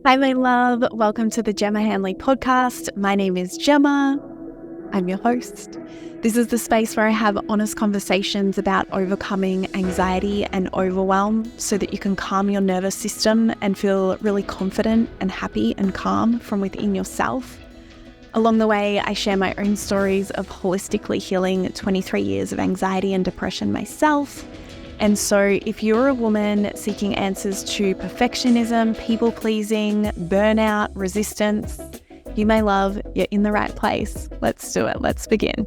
Hi, my love. Welcome to the Gemma Hanley podcast. My name is Gemma. I'm your host. This is the space where I have honest conversations about overcoming anxiety and overwhelm so that you can calm your nervous system and feel really confident and happy and calm from within yourself. Along the way, I share my own stories of holistically healing 23 years of anxiety and depression myself. And so, if you're a woman seeking answers to perfectionism, people pleasing, burnout, resistance, you may love, you're in the right place. Let's do it. Let's begin.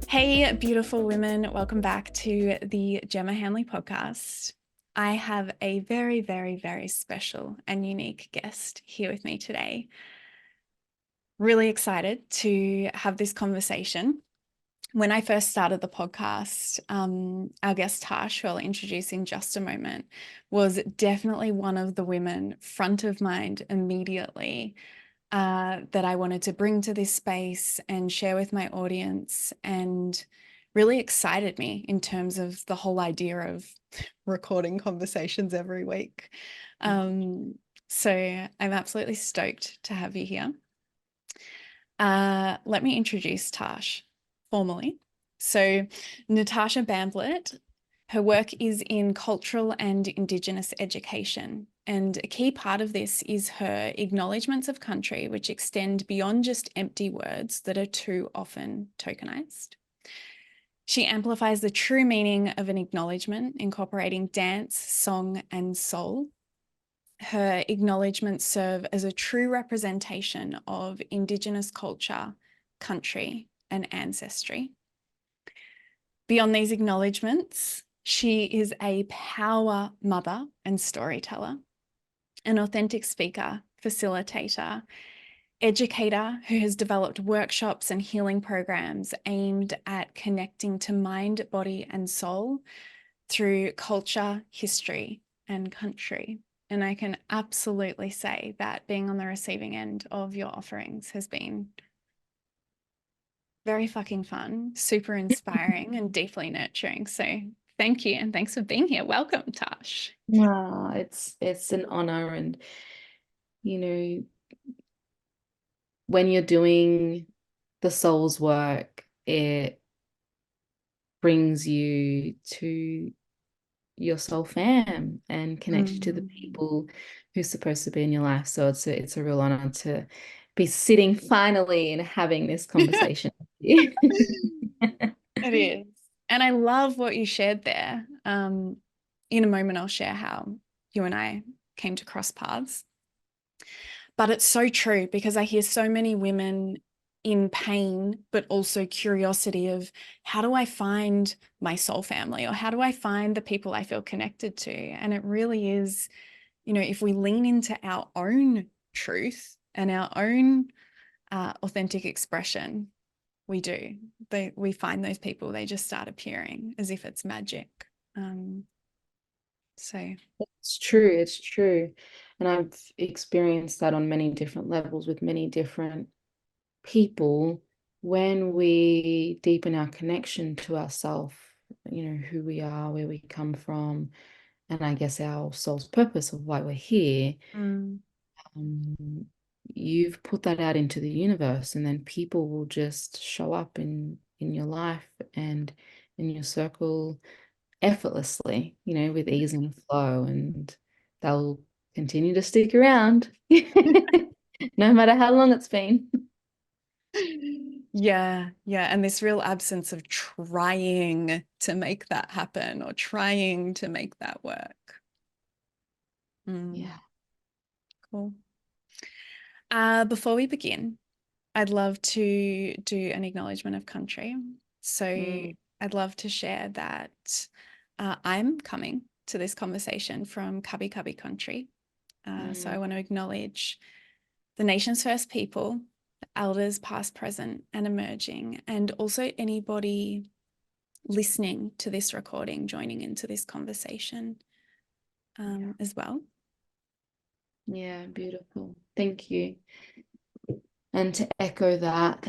Hey, beautiful women. Welcome back to the Gemma Hanley podcast. I have a very, very, very special and unique guest here with me today. Really excited to have this conversation. When I first started the podcast, our guest Tash, who I'll introduce in just a moment, was definitely one of the women front of mind immediately that I wanted to bring to this space and share with my audience, and really excited me in terms of the whole idea of recording conversations every week. So I'm absolutely stoked to have you here. Let me introduce Tash formally. So Natasha Bamblett, her work is in cultural and Indigenous education. And a key part of this is her acknowledgements of country, which extend beyond just empty words that are too often tokenized. She amplifies the true meaning of an acknowledgement, incorporating dance, song, and soul. Her acknowledgements serve as a true representation of Indigenous culture, country, and ancestry. Beyond these acknowledgements, she is a power mother and storyteller, an authentic speaker, facilitator, educator who has developed workshops and healing programs aimed at connecting to mind, body, and soul through culture, history, and country. And I can absolutely say that being on the receiving end of your offerings has been very fucking fun, super inspiring, and deeply nurturing. So thank you. And thanks for being here. Welcome, Tash. No, it's an honor, and when you're doing the soul's work, it brings you to your soul fam and connects you to the people who's supposed to be in your life. So it's a real honor to be sitting finally and having this conversation with you. It is. And I love what you shared there. In a moment, I'll share how you and I came to cross paths. But it's so true because I hear so many women in pain, but also curiosity of how do I find my soul family, or how do I find the people I feel connected to? And it really is, if we lean into our own truth and our own authentic expression, we do. We find those people, they just start appearing as if it's magic. So It's true, it's true. And I've experienced that on many different levels with many different people. When we deepen our connection to ourselves, who we are, where we come from, and I guess our soul's purpose of why we're here, um, you've put that out into the universe, and then people will just show up in your life and in your circle effortlessly, with ease and flow, and they'll continue to stick around no matter how long it's been. yeah, and this real absence of trying to make that happen or trying to make that work. Yeah. Cool. Before we begin, I'd love to do an acknowledgement of country. So Mm, I'd love to share that I'm coming to this conversation from Kabi Kabi country. So I mm, want to acknowledge the nation's first people, the elders past, present, and emerging, and also anybody listening to this recording, joining into this conversation as well. yeah, beautiful. Thank you. And to echo that,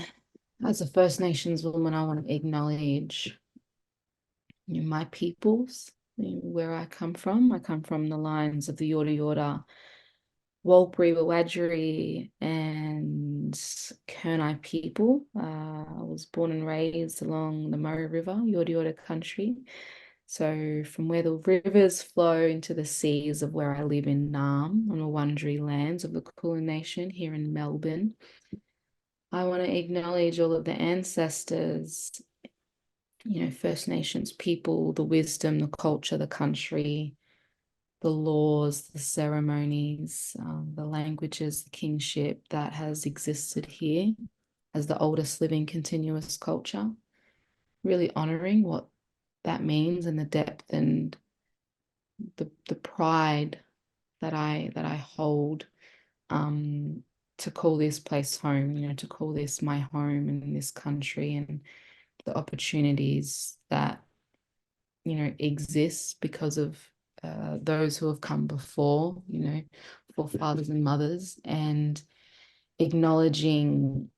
as a First Nations woman, I want to acknowledge my peoples, where I come from. I come from the lines of the Yorta Yorta, Warlpiri, Wiradjuri and Kurnai people. I was born and raised along the Murray River, Yorta Yorta country. So from where the rivers flow into the seas of where I live in Naarm on the Wurundjeri lands of the Kulin Nation here in Melbourne, I want to acknowledge all of the ancestors, First Nations people, the wisdom, the culture, the country, the laws, the ceremonies, the languages, the kingship that has existed here as the oldest living continuous culture. Really honoring what that means and the depth and the pride that I hold, to call this place home, to call this my home in this country, and the opportunities that exist because of those who have come before, forefathers and mothers, and acknowledging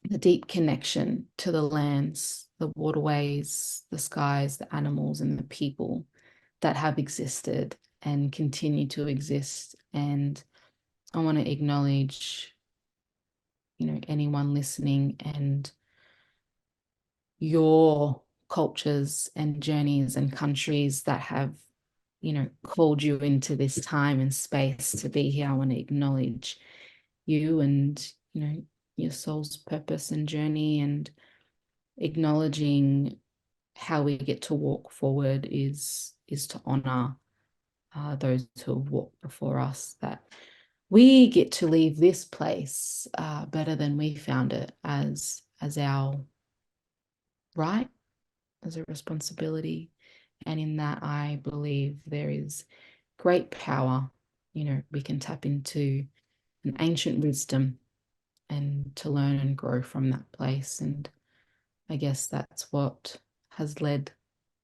the deep connection to the lands, the waterways, the skies, the animals, and the people that have existed and continue to exist. And I want to acknowledge, anyone listening and your cultures and journeys and countries that have, called you into this time and space to be here. I want to acknowledge you and, your soul's purpose and journey, and acknowledging how we get to walk forward is to honor those who have walked before us, that we get to leave this place better than we found it, as our right, as a responsibility. And in that, I believe there is great power. We can tap into an ancient wisdom and to learn and grow from that place. And I guess that's what has led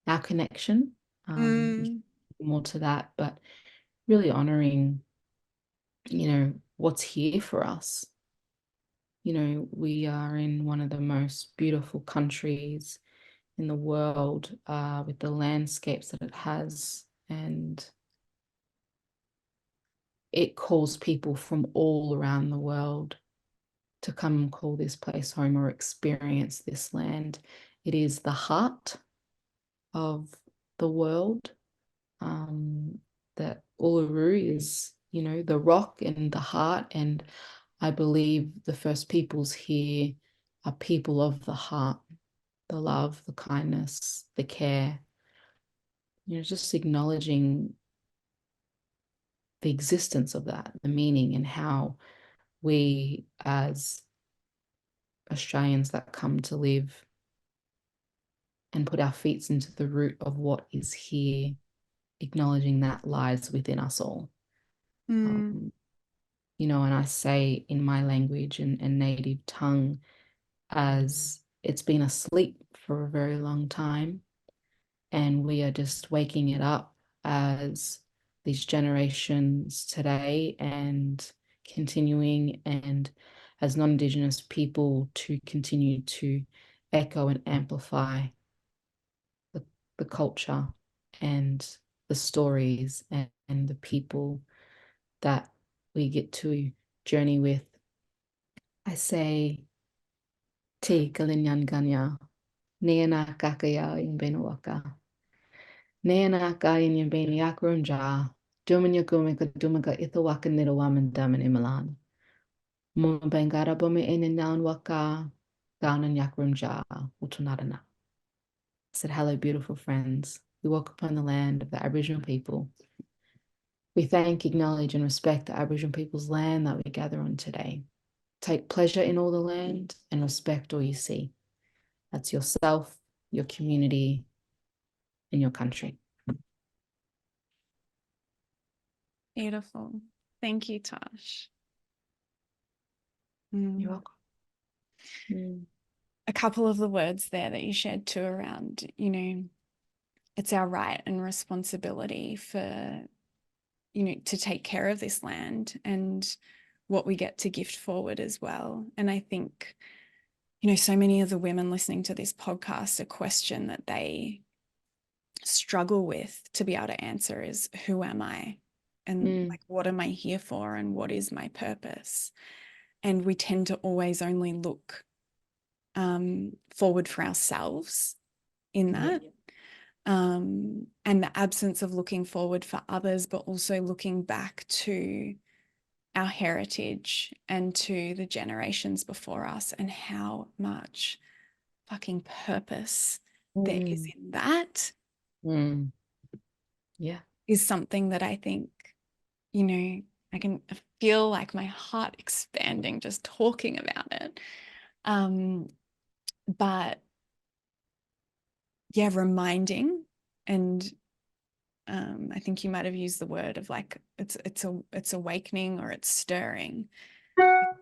our connection. More to that, but really honoring, what's here for us. We are in one of the most beautiful countries in the world, with the landscapes that it has, and it calls people from all around the world to come and call this place home or experience this land. It is the heart of the world. That Uluru is, the rock and the heart. And I believe the first peoples here are people of the heart, the love, the kindness, the care, just acknowledging the existence of that, the meaning, and how we as Australians that come to live and put our feet into the root of what is here, acknowledging that lies within us all. And I say in my language and native tongue, as it's been asleep for a very long time, and we are just waking it up as these generations today, and continuing, and as non-Indigenous people, to continue to echo and amplify the culture and the stories and the people that we get to journey with. I say, Te Kalinyan Ganya, Neana Kakaya in Benawaka. Neana Kayan in Beniakrum Ja, Dumanya Gumika Dumaka Ithawaka Nidawaman Daman Imalan. Mumbangara Bome in Nan Waka, Down in Yakrum Ja, Utunadana. I said, hello, beautiful friends. We walk upon the land of the Aboriginal people. We thank, acknowledge, and respect the Aboriginal people's land that we gather on today. Take pleasure in all the land and respect all you see. That's yourself, your community, and your country. Beautiful. Thank you, Tash. You're welcome. A couple of the words there that you shared too around, it's our right and responsibility for, to take care of this land and what we get to gift forward as well. And I think, so many of the women listening to this podcast, a question that they struggle with to be able to answer is, who am I? and like, what am I here for and what is my purpose? And we tend to always only look forward for ourselves in that. And the absence of looking forward for others, but also looking back to our heritage and to the generations before us and how much fucking purpose there is in that is something that I think, you know, I can feel like my heart expanding just talking about it. But yeah, reminding, and I think you might have used the word of like it's awakening or it's stirring,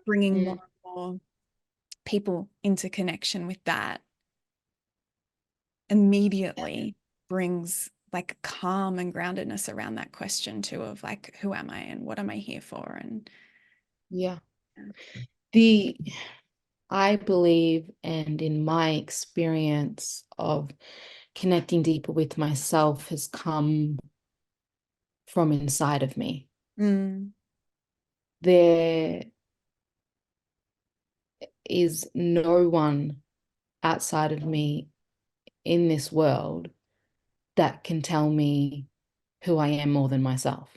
bringing more and more people into connection with that immediately brings like calm and groundedness around that question too of like, who am I and what am I here for? And I believe, and in my experience of connecting deeper with myself, has come from inside of me. There is no one outside of me in this world that can tell me who I am more than myself.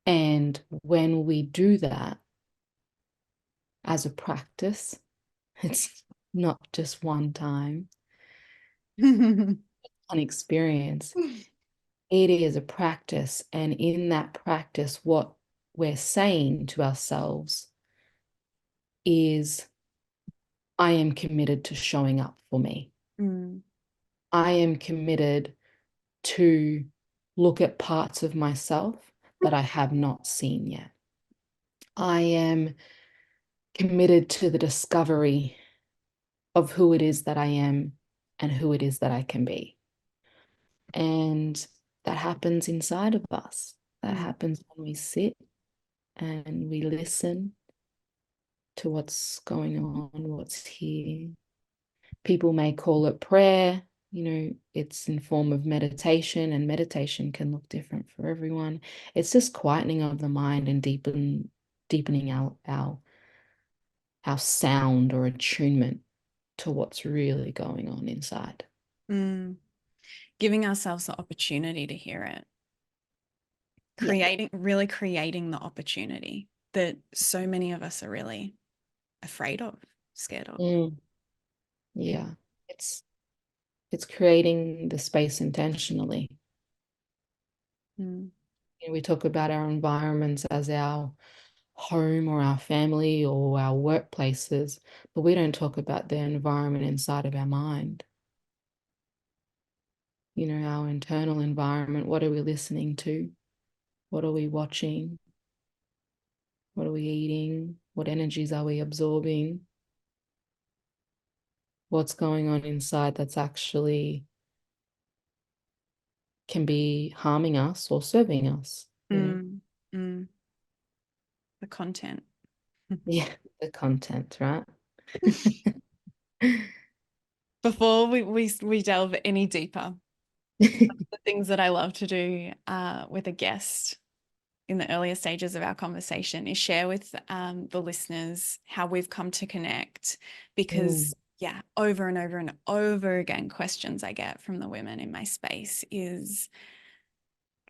And when we do that as a practice, it's not just one time, an experience. It is a practice. And in that practice, what we're saying to ourselves is, I am committed to showing up for me. I am committed to look at parts of myself that I have not seen yet. I am committed to the discovery of who it is that I am and who it is that I can be. And that happens inside of us. That happens when we sit and we listen to what's going on, what's here. People may call it prayer. You know, it's in form of meditation, and meditation can look different for everyone. It's just quietening of the mind and deepening our sound or attunement to what's really going on inside. Giving ourselves the opportunity to hear it. Really creating the opportunity that so many of us are really afraid of, scared of. Yeah, it's creating the space intentionally. We talk about our environments as our home or our family or our workplaces, but we don't talk about the environment inside of our mind. You know, our internal environment. What are we listening to? What are we watching? What are we eating? What energies are we absorbing? What's going on inside that's actually can be harming us or serving us? The content. Yeah, the content, right? Before we delve any deeper, the things that I love to do with a guest in the earlier stages of our conversation is share with the listeners how we've come to connect, because over and over and over again, questions I get from the women in my space is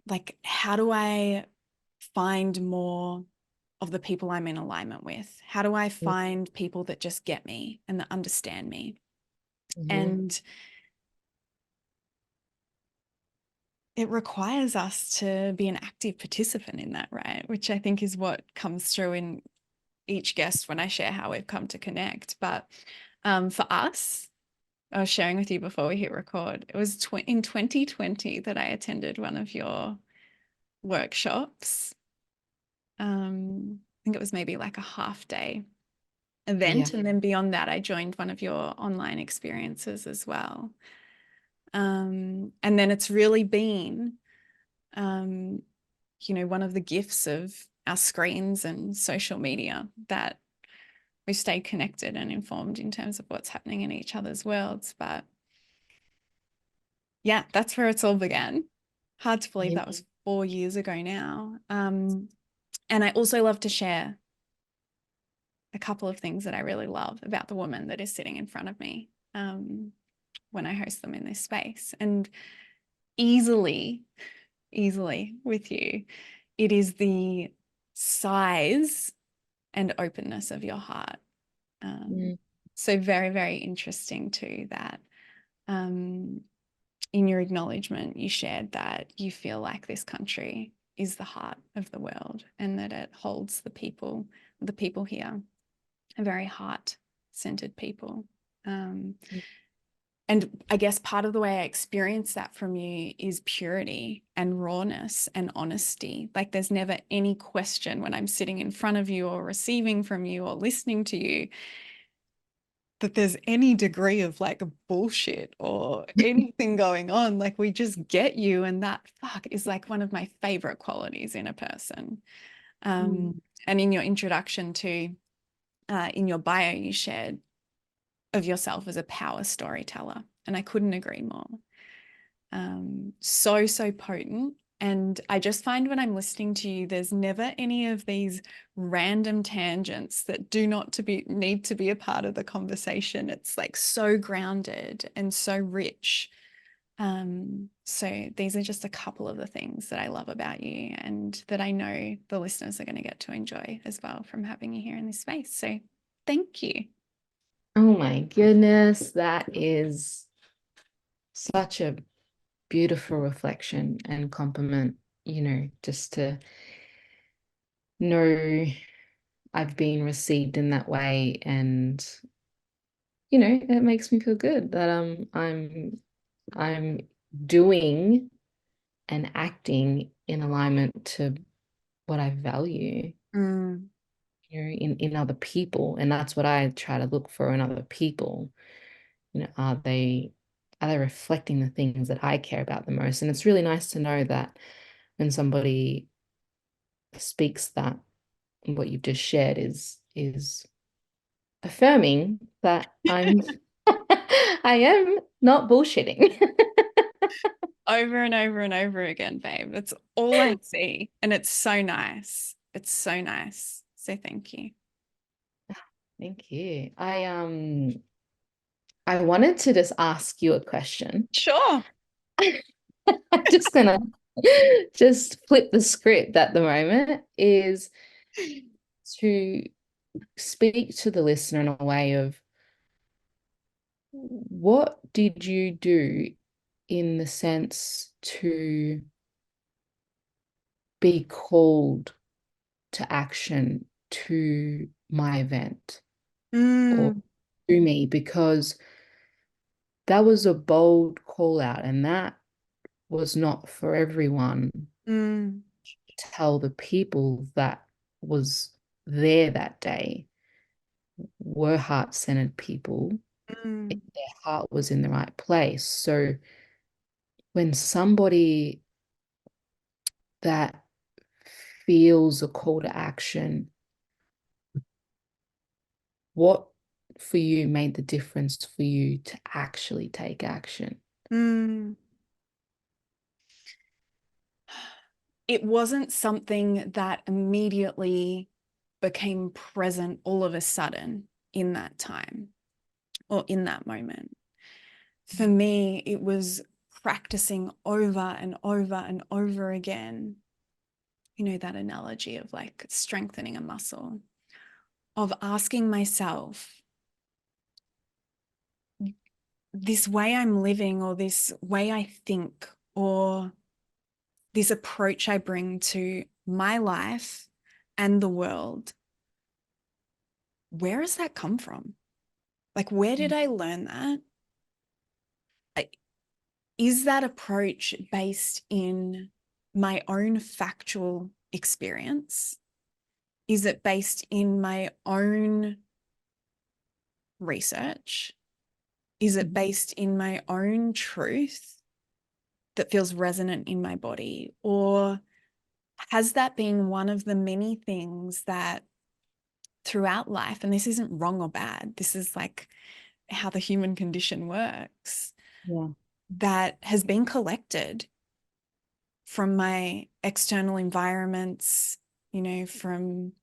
like, how do I find more of the people I'm in alignment with? How do I find people that just get me and that understand me? And it requires us to be an active participant in that, right? Which I think is what comes through in each guest when I share how we've come to connect. But for us, I was sharing with you before we hit record, it was in 2020 that I attended one of your workshops. I think it was maybe like a half-day event. And then beyond that, I joined one of your online experiences as well. And then it's really been, you know, one of the gifts of our screens and social media that we stay connected and informed in terms of what's happening in each other's worlds. But yeah, that's where it's all began. Hard to believe that was 4 years ago now. And I also love to share a couple of things that I really love about the woman that is sitting in front of me when I host them in this space. And easily with you, it is the size and openness of your heart. So very, very interesting too that in your acknowledgement, you shared that you feel like this country is the heart of the world and that it holds the people here, a very heart-centered people. And I guess part of the way I experience that from you is purity and rawness and honesty. Like there's never any question when I'm sitting in front of you or receiving from you or listening to you that there's any degree of like bullshit or anything going on. Like we just get you, and that is like one of my favorite qualities in a person. And in your introduction to, in your bio, you shared of yourself as a power storyteller, and I couldn't agree more. So potent. And I just find when I'm listening to you, there's never any of these random tangents that do not need to be a part of the conversation. It's like so grounded and so rich. So these are just a couple of the things that I love about you and that I know the listeners are going to get to enjoy as well from having you here in this space. So thank you. Oh my goodness, that is such a beautiful reflection and compliment, just to know I've been received in that way. And, it makes me feel good that I'm doing and acting in alignment to what I value. In other people. And that's what I try to look for in other people. Are they reflecting the things that I care about the most? And it's really nice to know that when somebody speaks that, what you've just shared is affirming that I am not bullshitting. Over and over and over again, babe. That's all I see. And it's so nice. It's so nice. So thank you. Thank you. I wanted to just ask you a question. Sure. I'm just gonna just flip the script at the moment, is to speak to the listener in a way of, what did you do in the sense to be called to action to my event or to me? Because that was a bold call out, and that was not for everyone. Tell the people that was there that day were heart-centered people. Their heart was in the right place. So when somebody that feels a call to action, what for you made the difference for you to actually take action? It wasn't something that immediately became present all of a sudden in that time or in that moment. For me, it was practicing over and over and over again. That analogy of like strengthening a muscle, of asking myself, this way I'm living, or this way I think, or this approach I bring to my life and the world, where does that come from? Like, where did I learn that? Is that approach based in my own factual experience? Is it based in my own research? Is it based in my own truth that feels resonant in my body? Or has that been one of the many things that throughout life, and this isn't wrong or bad, this is like how the human condition works, that has been collected from my external environments, from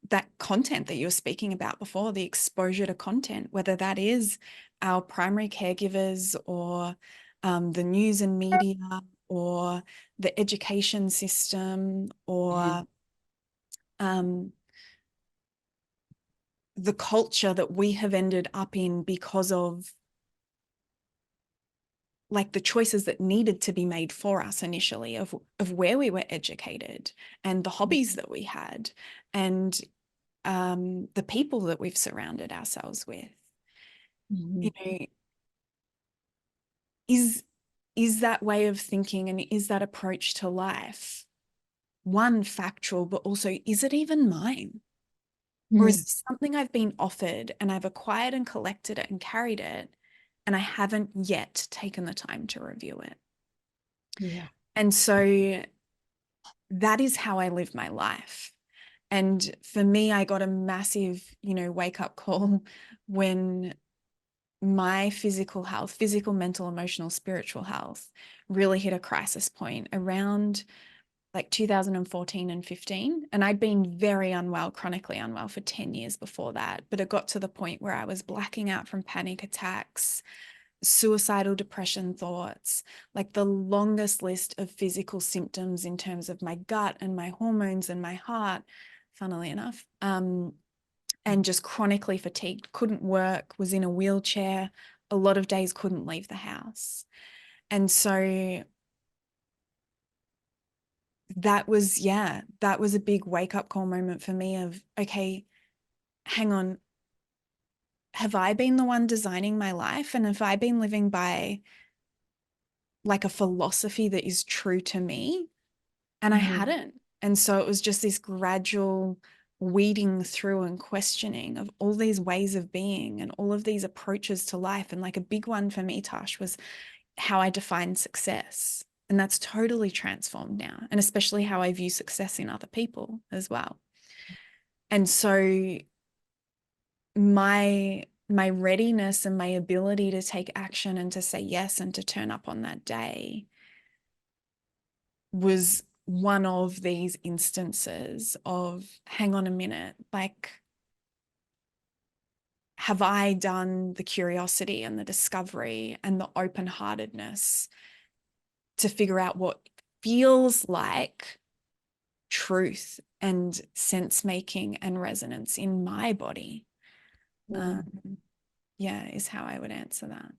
that content that you were speaking about before, the exposure to content, whether that is our primary caregivers or the news and media or the education system or the culture that we have ended up in because of like the choices that needed to be made for us initially of where we were educated and the hobbies that we had and the people that we've surrounded ourselves with. Is that way of thinking and is that approach to life one, factual, but also is it even mine? Or is it something I've been offered and I've acquired and collected it and carried it and I haven't yet taken the time to review it? Yeah. And so that is how I live my life. And for me, I got a massive, wake up call when my physical health, physical, mental, emotional, spiritual health really hit a crisis point around like 2014 and 15. And I'd been very unwell, chronically unwell for 10 years before that. But it got to the point where I was blacking out from panic attacks, suicidal depression thoughts, like the longest list of physical symptoms in terms of my gut and my hormones and my heart, funnily enough, and just chronically fatigued, couldn't work, was in a wheelchair, a lot of days couldn't leave the house. And so that was a big wake up call moment for me of, okay, hang on, have I been the one designing my life? And have I been living by like a philosophy that is true to me? And I hadn't. And so it was just this gradual weeding through and questioning of all these ways of being and all of these approaches to life. And like a big one for me, Tash, was how I define success. And that's totally transformed now. And especially how I view success in other people as well. And so my readiness and my ability to take action and to say yes and to turn up on that day was one of these instances of, hang on a minute, like, have I done the curiosity and the discovery and the open-heartedness to figure out what feels like truth and sense making and resonance in my body? Is how I would answer that.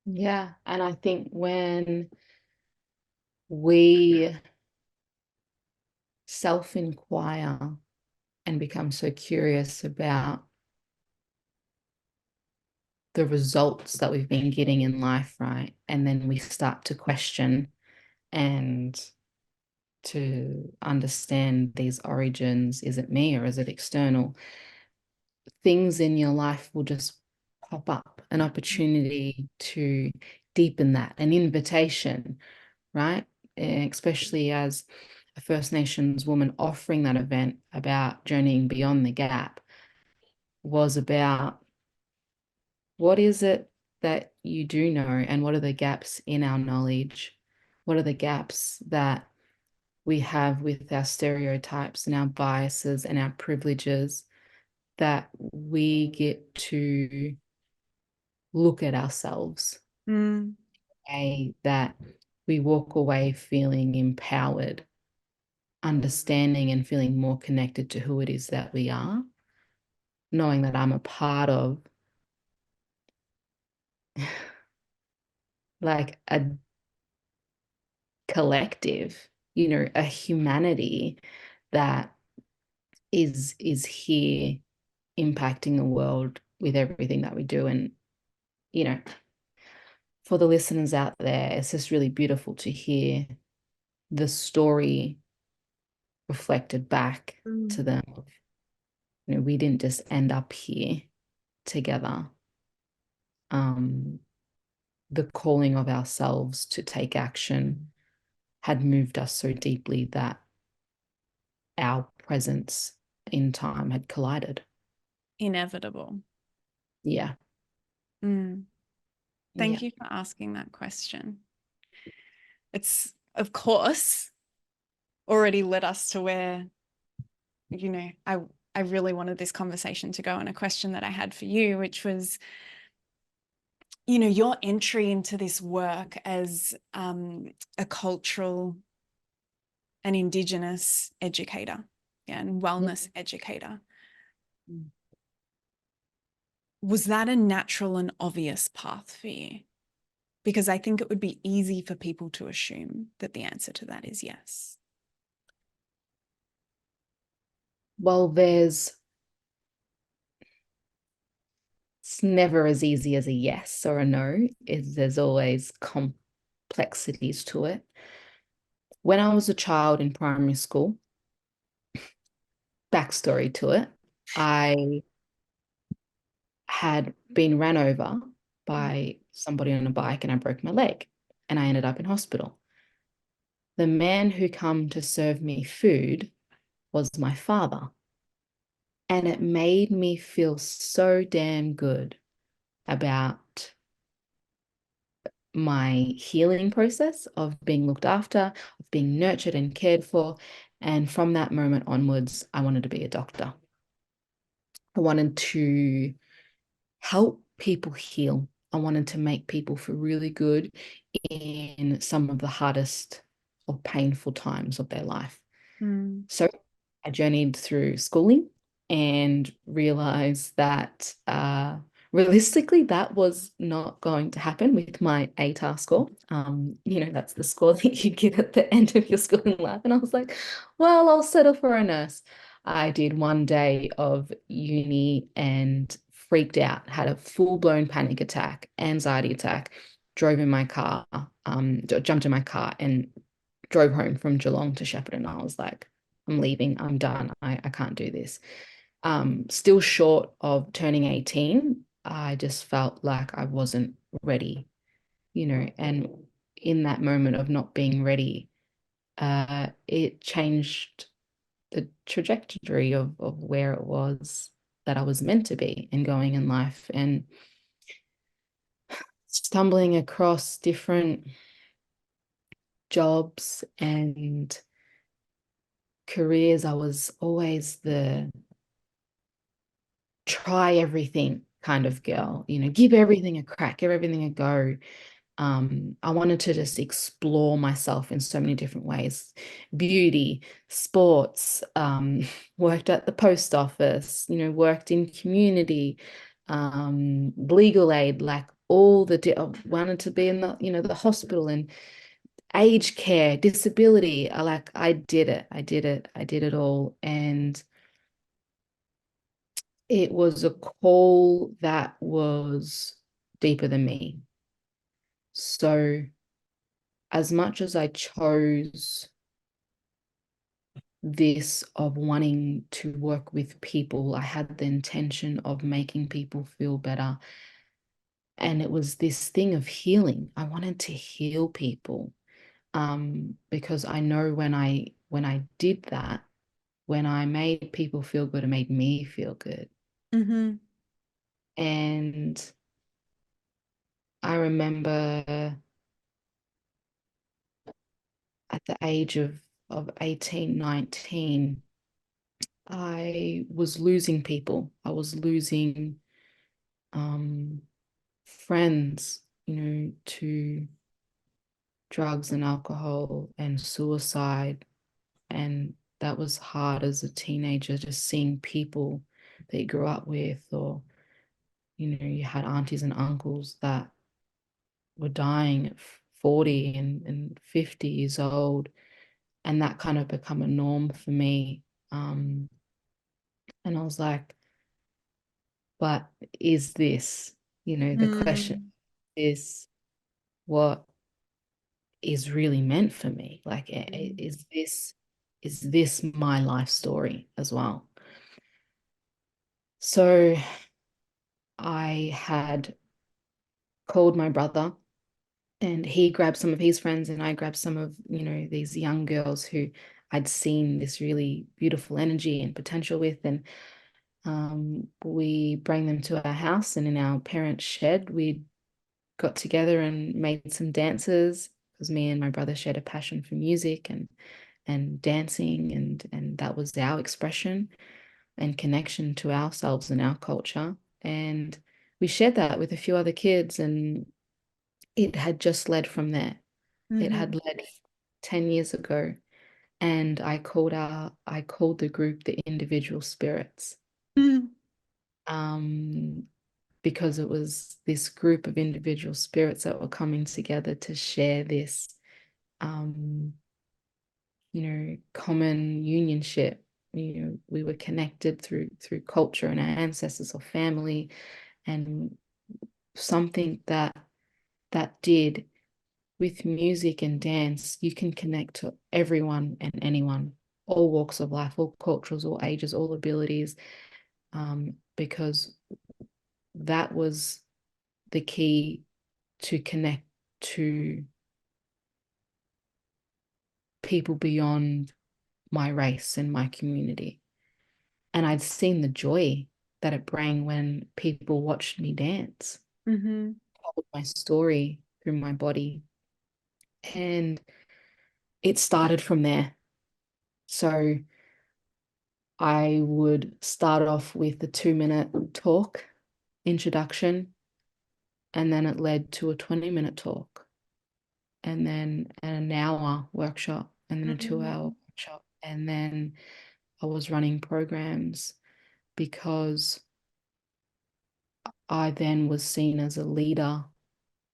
Yeah. And I think when we self-inquire and become so curious about the results that we've been getting in life, right? And then we start to question and to understand these origins. Is it me or is it external? Things in your life will just pop up, an opportunity to deepen that, an invitation, right? Especially as a First Nations woman offering that event about journeying beyond the gap was about what is it that you do know and what are the gaps in our knowledge? What are the gaps that we have with our stereotypes and our biases and our privileges that we get to look at ourselves, that we walk away feeling empowered, understanding and feeling more connected to who it is that we are, knowing that I'm a part of like a collective, a humanity that is here impacting the world with everything that we do. And for the listeners out there, it's just really beautiful to hear the story reflected back to them. We didn't just end up here together. The calling of ourselves to take action had moved us so deeply that our presence in time had collided. Inevitable. Yeah. Thank you for asking that question. It's of course, already led us to where, I really wanted this conversation to go, and a question that I had for you, which was, your entry into this work as a cultural and Indigenous educator, and wellness educator. Mm. Was that a natural and obvious path for you? Because I think it would be easy for people to assume that the answer to that is yes. Well, it's never as easy as a yes or a no. There's always complexities to it. When I was a child in primary school, backstory to it, I had been ran over by somebody on a bike and I broke my leg and I ended up in hospital. The man who come to serve me food was my father. And it made me feel so damn good about my healing process of being looked after, of being nurtured and cared for. And from that moment onwards, I wanted to be a doctor. I wanted to help people heal. I wanted to make people feel really good in some of the hardest or painful times of their life. Mm. So I journeyed through schooling and realized that realistically, that was not going to happen with my ATAR score. That's the score that you get at the end of your schooling life. And I was like, well, I'll settle for a nurse. I did one day of uni and freaked out, had a full-blown panic attack, anxiety attack, drove in my car, jumped in my car and drove home from Geelong to Shepparton. I was like, I'm leaving, I'm done. I can't do this. Still short of turning 18, I just felt like I wasn't ready, and in that moment of not being ready, it changed the trajectory of where it was that I was meant to be and going in life, and stumbling across different jobs and careers. I was always the try everything kind of girl, give everything a crack, give everything a go. I wanted to just explore myself in so many different ways. Beauty, sports, worked at the post office, worked in community, legal aid, like all I wanted to be in the hospital and aged care, disability. I did it. I did it all. And it was a call that was deeper than me. So as much as I chose this of wanting to work with people, I had the intention of making people feel better. And it was this thing of healing. I wanted to heal people, because I know when I did that, when I made people feel good, it made me feel good. Mm-hmm. And I remember at the age of 18, 19, I was losing people. I was losing friends, to drugs and alcohol and suicide. And that was hard as a teenager, just seeing people that you grew up with, or, you had aunties and uncles that were dying at 40 and 50 years old. And that kind of become a norm for me. And I was like, but is this, the question Mm. is what is really meant for me? Like, Mm. is this my life story as well? So I had called my brother and he grabbed some of his friends and I grabbed some of, these young girls who I'd seen this really beautiful energy and potential with. And we bring them to our house, and in our parents' shed, we got together and made some dances because me and my brother shared a passion for music and dancing, and that was our expression and connection to ourselves and our culture. And we shared that with a few other kids, and it had just led from there. It Mm-hmm. had led 10 years ago. And I called the group the Individual Spirits. Mm-hmm. Um, because it was this group of individual spirits that were coming together to share this um, common unionship. We were connected through culture and our ancestors or family, and something that did with music and dance, you can connect to everyone and anyone, all walks of life, all cultures, all ages, all abilities, because that was the key to connect to people beyond my race and my community. And I'd seen the joy that it brought when people watched me dance, Mm-hmm. told my story through my body. And it started from there. So I would start off with a 2-minute talk introduction, and then it led to a 20-minute talk, and then an hour workshop, and then a 2-hour workshop. And then I was running programs because I then was seen as a leader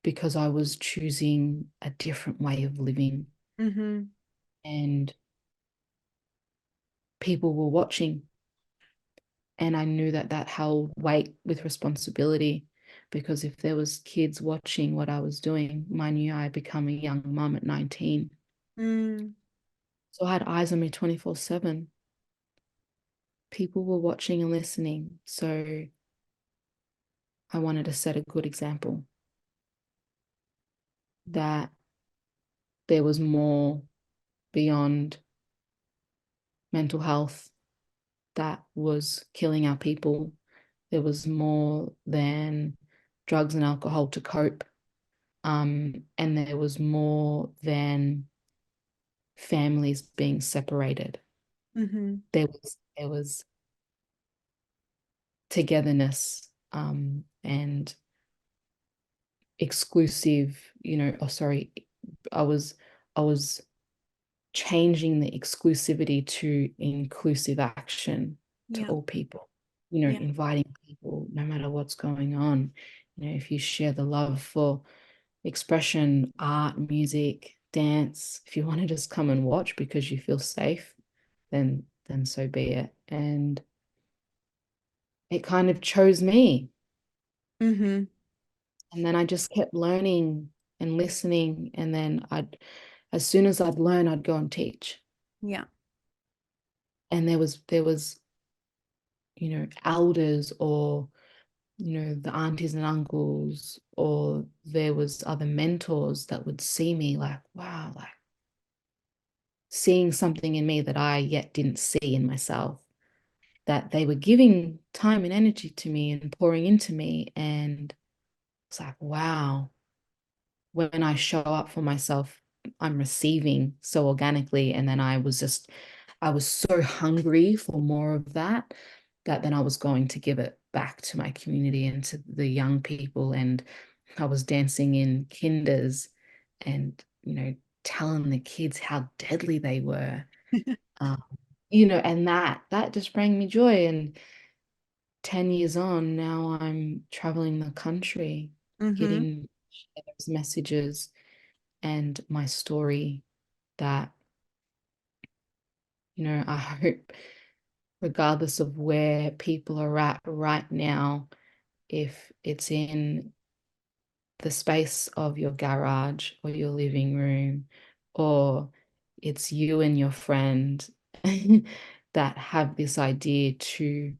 because I was choosing a different way of living. Mm-hmm. And people were watching. And I knew that that held weight with responsibility, because if there was kids watching what I was doing, mind you, I had become a young mum at 19. Mm. So I had eyes on me 24/7. People were watching and listening. So I wanted to set a good example that there was more beyond mental health that was killing our people. There was more than drugs and alcohol to cope. And there was more than families being separated. Mm-hmm. There was togetherness, and exclusive, I was I was changing the exclusivity to inclusive action to Yeah. all people, Yeah. inviting people no matter what's going on. If you share the love for expression, art, music, dance, if you want to just come and watch because you feel safe, then so be it. And it kind of chose me. Mm-hmm. And then I just kept learning and listening. And then as soon as I'd learn, I'd go and teach. Yeah. And there was elders, or the aunties and uncles, or there was other mentors that would see me like, wow, like seeing something in me that I yet didn't see in myself, that they were giving time and energy to me and pouring into me. And it's like, wow, when I show up for myself, I'm receiving so organically. And then I was so hungry for more of that, that then I was going to give it back to my community and to the young people. And I was dancing in kinders and, telling the kids how deadly they were. Um, and that just bring me joy. And 10 years on, now I'm traveling the country, Mm-hmm. getting those messages and my story that, I hope, regardless of where people are at right now, if it's in the space of your garage or your living room, or it's you and your friend that have this idea to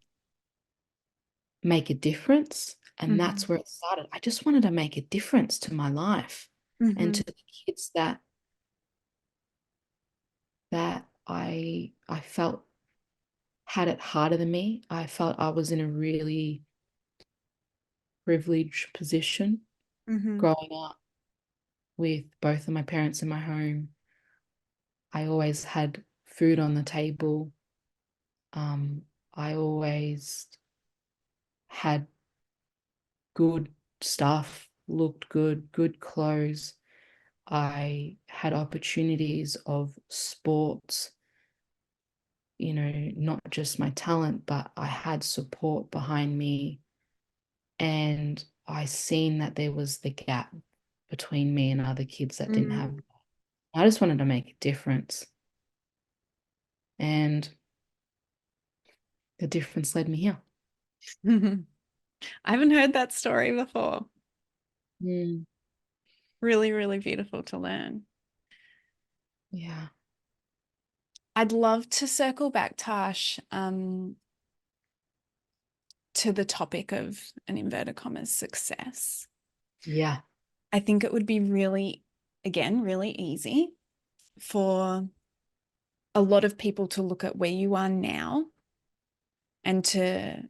make a difference. And Mm-hmm. that's where it started. I just wanted to make a difference to my life and Mm-hmm. to the kids that I felt had it harder than me. I felt I was in a really privileged position Mm-hmm. growing up, with both of my parents in my home. I always had food on the table. I always had good stuff, looked good, good clothes. I had opportunities of sports, not just my talent, but I had support behind me. And I seen that there was the gap between me and other kids that didn't have. I just wanted to make a difference. And the difference led me here. I haven't heard that story before. Mm, Really, really beautiful to learn. yeah. I'd love to circle back, Tash, to the topic of an inverted commas success. Yeah. I think it would be really, again, really easy for a lot of people to look at where you are now and to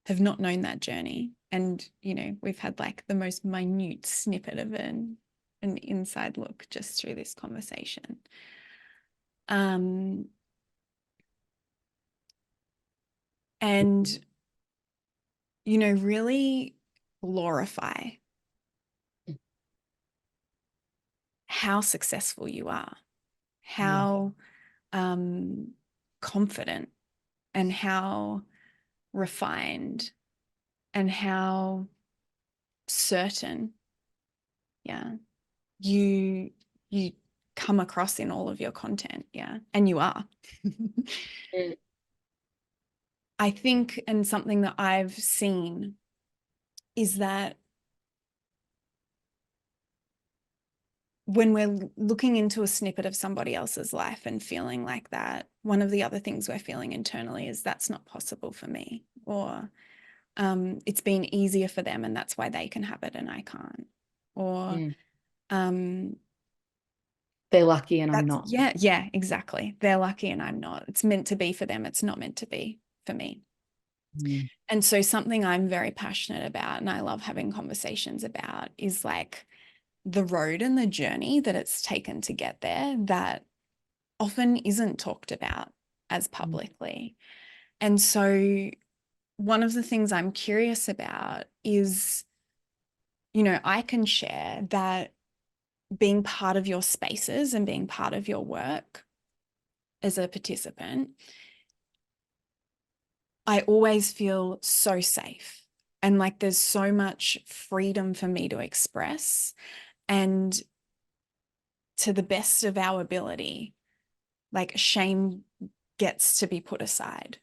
have not known that journey. And, we've had like the most minute snippet of an inside look just through this conversation. And, really glorify how successful you are, how confident and how refined and how certain, you come across in all of your content. And you are. Mm, I think, and something that I've seen is that when we're looking into a snippet of somebody else's life and feeling like that, one of the other things we're feeling internally is that's not possible for me, or it's been easier for them and that's why they can have it and I can't, or they're lucky and I'm not. yeah, exactly. They're lucky and I'm not. It's meant to be for them. It's not meant to be for me. Mm, And so something I'm very passionate about and I love having conversations about is like the road and the journey that it's taken to get there that often isn't talked about as publicly. And so one of the things I'm curious about is, I can share that being part of your spaces and being part of your work as a participant, I always feel so safe. And like there's so much freedom for me to express. And to the best of our ability, like shame gets to be put aside.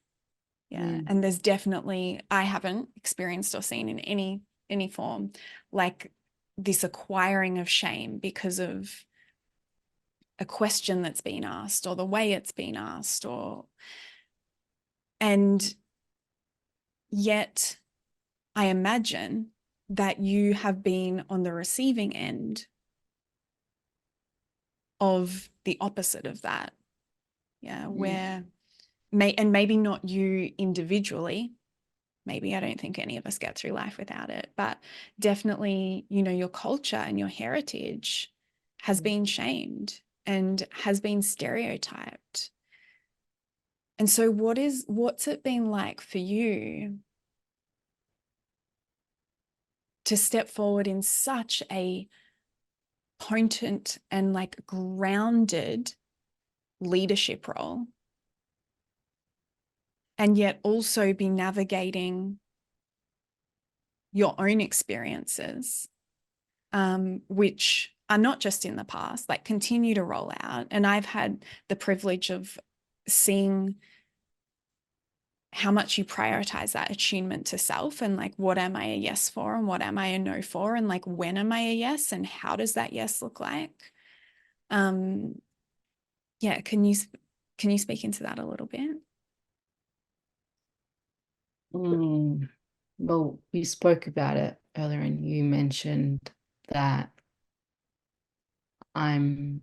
And there's definitely, I haven't experienced or seen in any form like this acquiring of shame because of a question that's been asked or the way it's been asked, and yet I imagine that you have been on the receiving end of the opposite of that. Where maybe not you individually, maybe I don't think any of us get through life without it, but definitely, your culture and your heritage has been shamed and has been stereotyped. And so what's it been like for you to step forward in such a potent and like grounded leadership role, and yet also be navigating your own experiences, which are not just in the past, like continue to roll out. And I've had the privilege of seeing how much you prioritize that attunement to self and like, what am I a yes for and what am I a no for? And like, when am I a yes and how does that yes look like? Yeah, can you speak into that a little bit? Well, we spoke about it earlier and you mentioned that I'm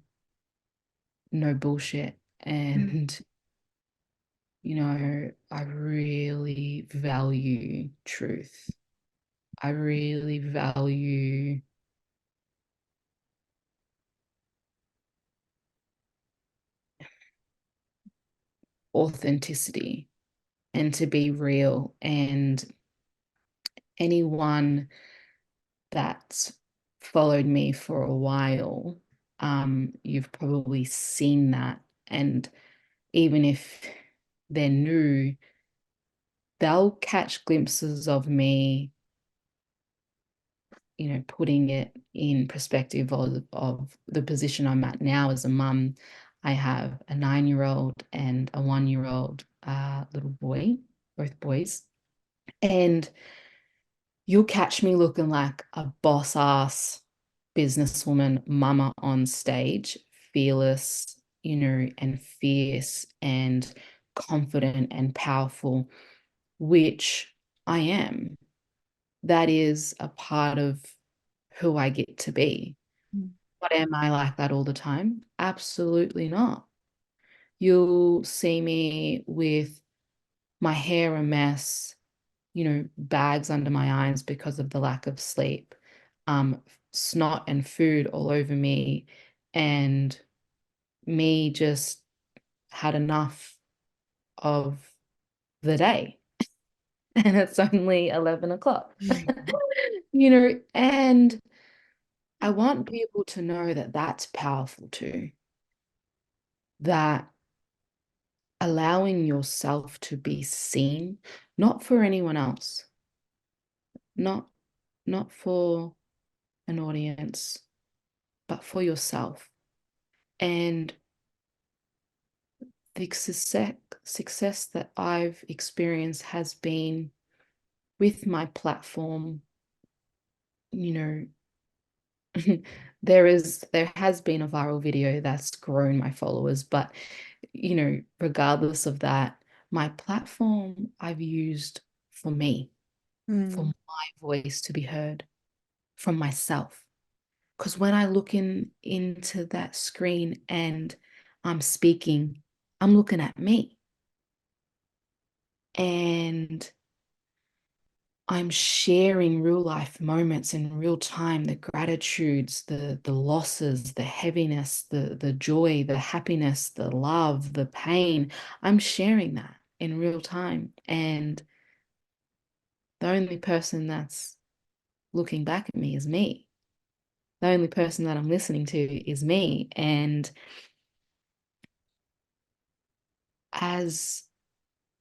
no bullshit and I really value truth. I really value authenticity and to be real. And anyone that's followed me for a while, you've probably seen that. And even if they're new, they'll catch glimpses of me, putting it in perspective of the position I'm at now as a mum. I have a 9-year-old and a 1-year-old little boy, both boys. And you'll catch me looking like a boss ass businesswoman, mama on stage, fearless, and fierce and confident and powerful, which I am. That is a part of who I get to be. But am I like that all the time? Absolutely not. You'll see me with my hair a mess, bags under my eyes because of the lack of sleep, snot and food all over me, and me just had enough of the day. And it's only 11 o'clock, and I want people to know that that's powerful too, that allowing yourself to be seen, not for anyone else, not not for an audience, but for yourself. And the success that I've experienced has been with my platform. There has been a viral video that's grown my followers, but regardless of that, my platform I've used for me, for my voice to be heard from myself. Because when I look into that screen and I'm speaking, I'm looking at me. And I'm sharing real life moments in real time, the gratitudes, the losses, the heaviness, the joy, the happiness, the love, the pain. I'm sharing that in real time. And the only person that's looking back at me is me. The only person that I'm listening to is me. And as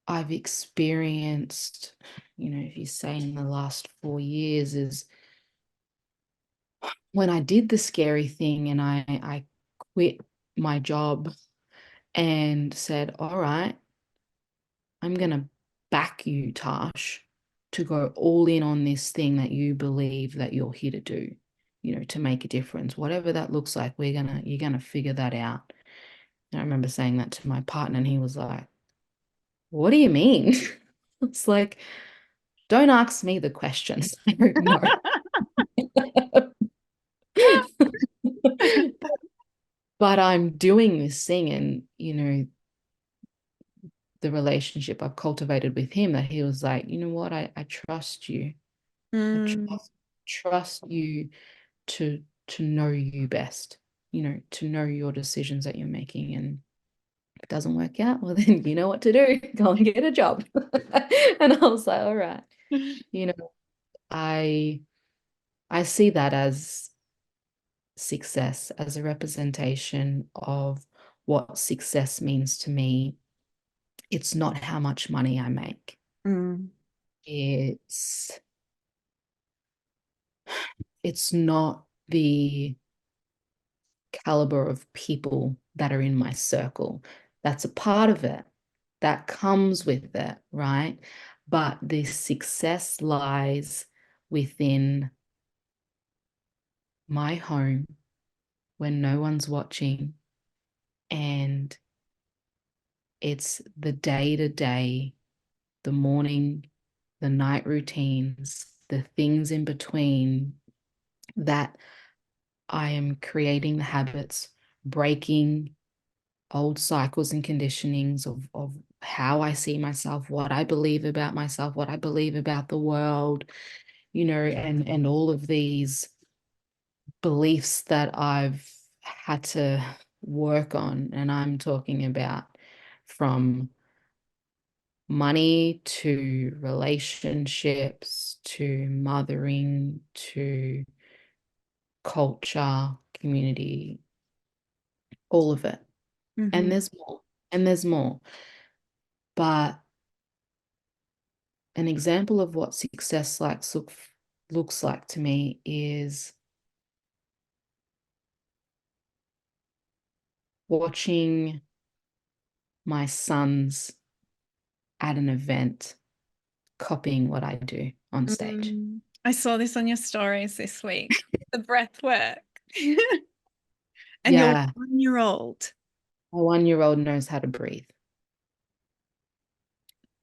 I've experienced, if you say in the last 4 years, is when I did the scary thing and I quit my job and said, all right, I'm going to back you, Tash, to go all in on this thing that you believe that you're here to do, to make a difference. Whatever that looks like, you're going to figure that out. And I remember saying that to my partner and he was like, what do you mean? It's like, don't ask me the questions. I don't know. But I'm doing this thing, and the relationship I've cultivated with him, that he was like, you know what, I trust you. I trust you to know you best, to know your decisions that you're making. And if it doesn't work out, well then you know what to do. Go and get a job. And I was like, all right. I see that as success, as a representation of what success means to me. It's not how much money I make. It's not the caliber of people that are in my circle. That's a part of it. That comes with it, right? But the success lies within my home when no one's watching, and it's the day-to-day, the morning, the night routines, the things in between, that I am creating the habits, breaking old cycles and conditionings of how I see myself, what I believe about myself, what I believe about the world, and all of these beliefs that I've had to work on. And I'm talking about from money to relationships to mothering to culture, community, all of it. And there's more, and there's more. But an example of what success looks like to me is watching my sons at an event copying what I do on stage. I saw this on your stories this week, the breath work. And Yeah. your 1-year-old. My 1-year-old knows how to breathe.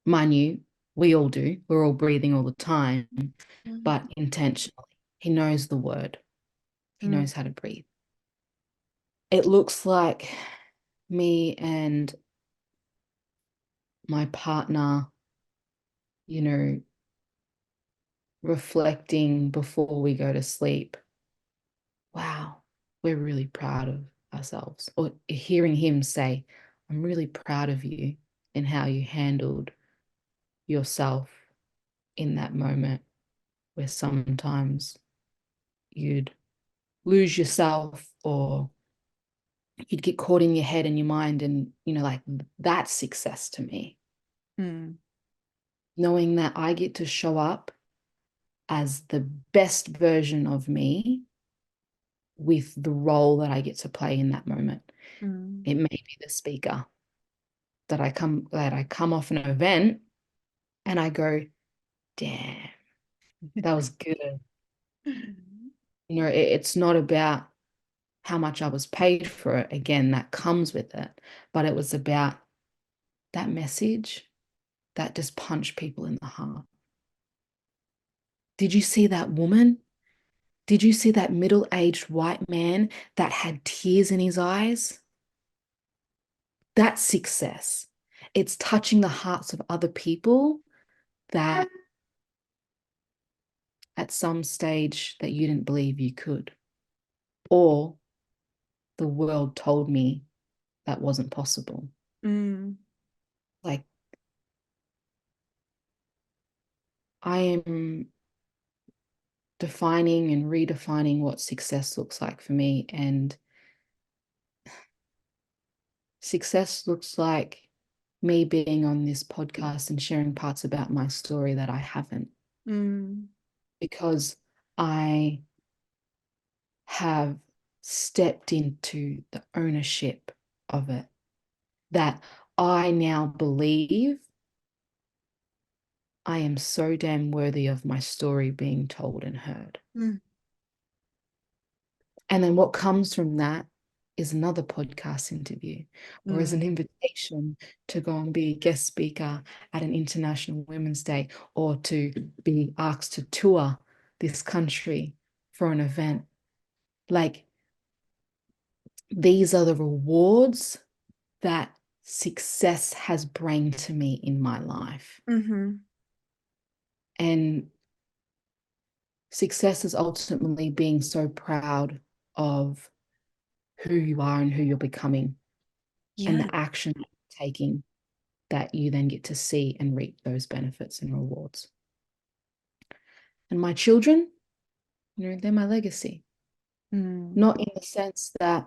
Mind you, we all do. We're all breathing all the time, but intentionally. He knows the word. He knows how to breathe. It looks like me and my partner, reflecting before we go to sleep. Wow, we're really proud of ourselves. Or hearing him say, I'm really proud of you and how you handled yourself in that moment where sometimes you'd lose yourself or you'd get caught in your head and your mind. And, like that's success to me. Knowing that I get to show up as the best version of me with the role that I get to play in that moment. It may be the speaker that I come off an event and I go, damn, that was good. It's not about how much I was paid for it. Again, that comes with it. But it was about that message that just punched people in the heart. Did you see that woman? Did you see that middle-aged white man that had tears in his eyes? That's success. It's touching the hearts of other people that at some stage that you didn't believe you could, or the world told me that wasn't possible. Like, I am defining and redefining what success looks like for me. And success looks like me being on this podcast and sharing parts about my story that I haven't. Because I have stepped into the ownership of it, that I now believe I am so damn worthy of my story being told and heard. And then what comes from that is another podcast interview or as an invitation to go and be a guest speaker at an International Women's Day, or to be asked to tour this country for an event. Like, these are the rewards that success has brought to me in my life. And success is ultimately being so proud of who you are and who you're becoming, and the action you're taking, that you then get to see and reap those benefits and rewards. And my children, they're my legacy. Not in the sense that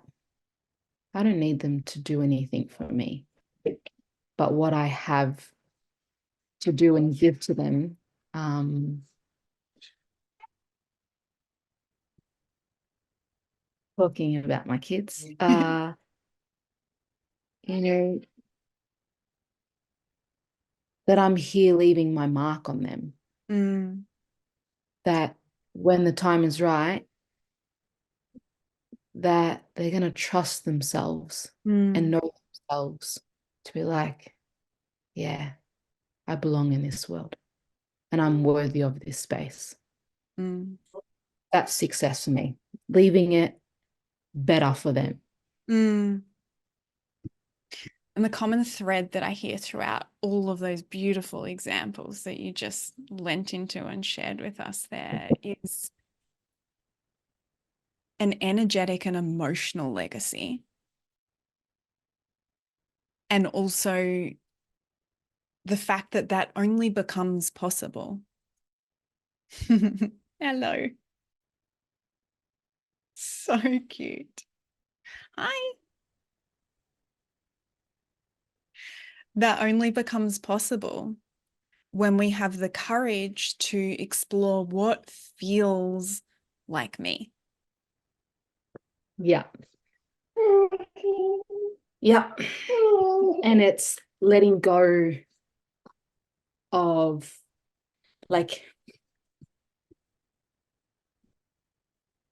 I don't need them to do anything for me, but what I have to do and give to them, talking about my kids, that I'm here leaving my mark on them. That when the time is right, that they're going to trust themselves and know themselves to be like, yeah, I belong in this world and I'm worthy of this space. That's success for me, leaving it better for them. And the common thread that I hear throughout all of those beautiful examples that you just lent into and shared with us there is an energetic and emotional legacy. And also the fact that that only becomes possible. Hello. So cute. Hi. That only becomes possible when we have the courage to explore what feels like me. Yeah. Yeah. And it's letting go of, like,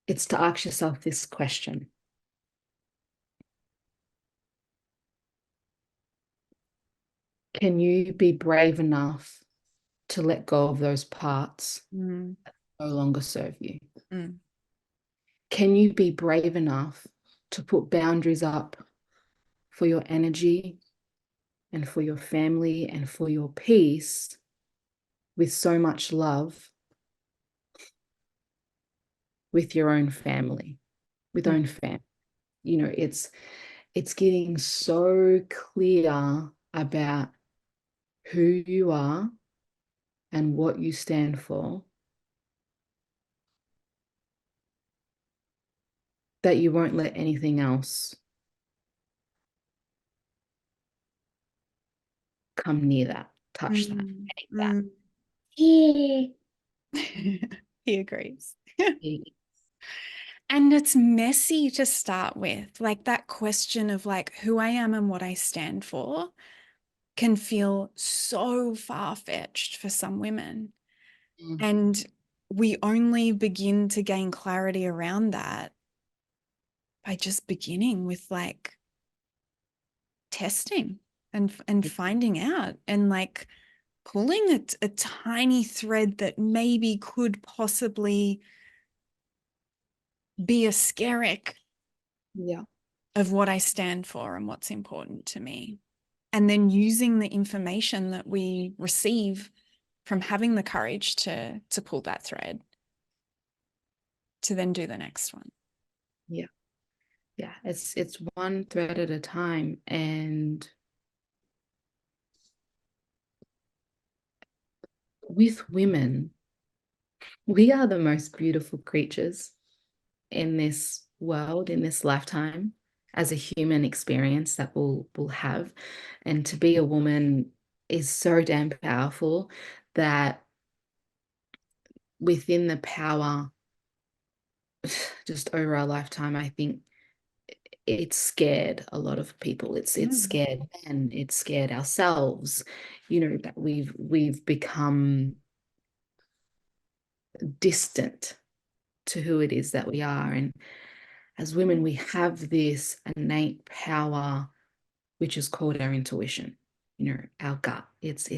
it's to ask yourself this question. Can you be brave enough to let go of those parts that no longer serve you? Can you be brave enough to put boundaries up for your energy and for your family and for your peace with so much love with your own family, with own family? You know, it's getting so clear about who you are and what you stand for that you won't let anything else come near that, touch that, take that. He agrees. And it's messy to start with. Like, that question of like who I am and what I stand for can feel so far-fetched for some women. And we only begin to gain clarity around that by just beginning with like testing and finding out, and like pulling a tiny thread that maybe could possibly be a skerrick of what I stand for and what's important to me. And then using the information that we receive from having the courage to pull that thread to then do the next one. Yeah. Yeah. It's one thread at a time. And with women, we are the most beautiful creatures in this world, in this lifetime, as a human experience that we'll have. And to be a woman is so damn powerful that within the power just over our lifetime, I think it's scared a lot of people. It's scared men, it's scared ourselves, you know, that we've become distant to who it is that we are. And as women, we have this innate power, which is called our intuition, you know, our gut. It's